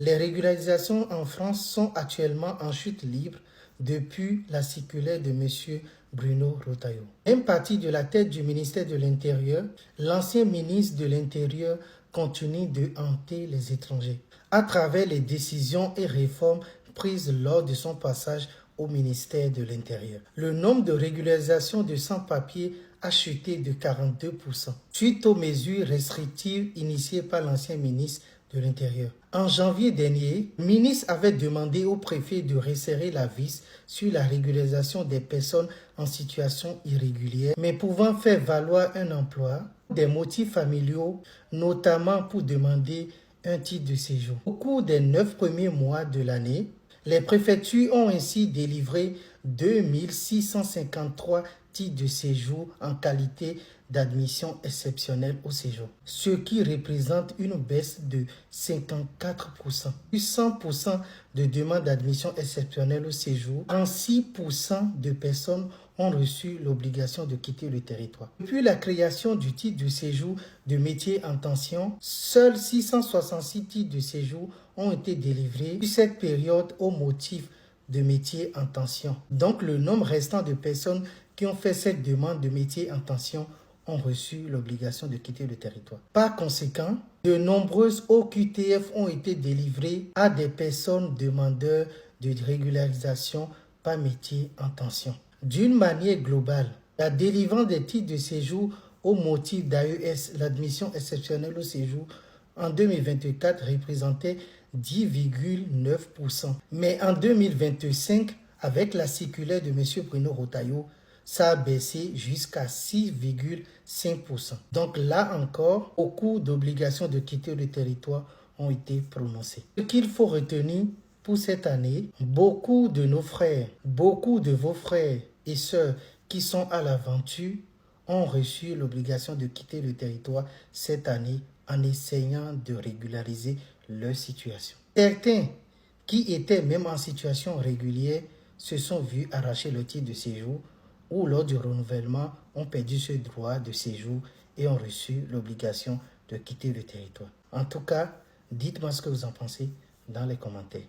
Les régularisations en France sont actuellement en chute libre depuis la circulaire de M. Bruno Retailleau. Même parti de la tête du ministère de l'Intérieur, l'ancien ministre de l'Intérieur continue de hanter les étrangers à travers les décisions et réformes prises lors de son passage au ministère de l'Intérieur. Le nombre de régularisations de sans-papiers a chuté de 42% suite aux mesures restrictives initiées par l'ancien ministre de l'Intérieur. En janvier dernier, le ministre avait demandé au préfet de resserrer la vis sur la régularisation des personnes en situation irrégulière, mais pouvant faire valoir un emploi, des motifs familiaux, notamment pour demander un titre de séjour. Au cours des 9 premiers mois de l'année, les préfectures ont ainsi délivré 2653 titres de séjour en qualité d'admission exceptionnelle au séjour, ce qui représente une baisse de 54%. 100% de demandes d'admission exceptionnelle au séjour, 36% de personnes ont reçu l'obligation de quitter le territoire. Depuis la création du titre de séjour de métier en tension, seuls 666 titres de séjour ont été délivrés sur cette période au motif de métier en tension. Donc le nombre restant de personnes qui ont fait cette demande de métier en tension ont reçu l'obligation de quitter le territoire. Par conséquent, de nombreuses OQTF ont été délivrées à des personnes demandeurs de régularisation par métier en tension. D'une manière globale, la délivrance des titres de séjour au motif d'AES, l'admission exceptionnelle au séjour, en 2024 représentait 10,9%. Mais en 2025, avec la circulaire de M. Bruno Retailleau, ça a baissé jusqu'à 6,5%. Donc là encore, beaucoup d'obligations de quitter le territoire ont été prononcées. Ce qu'il faut retenir pour cette année, beaucoup de nos frères, beaucoup de vos frères et sœurs qui sont à l'aventure ont reçu l'obligation de quitter le territoire cette année en essayant de régulariser leur situation. Certains qui étaient même en situation régulière se sont vus arracher le titre de séjour ou lors du renouvellement ont perdu ce droit de séjour et ont reçu l'obligation de quitter le territoire. En tout cas, dites-moi ce que vous en pensez dans les commentaires.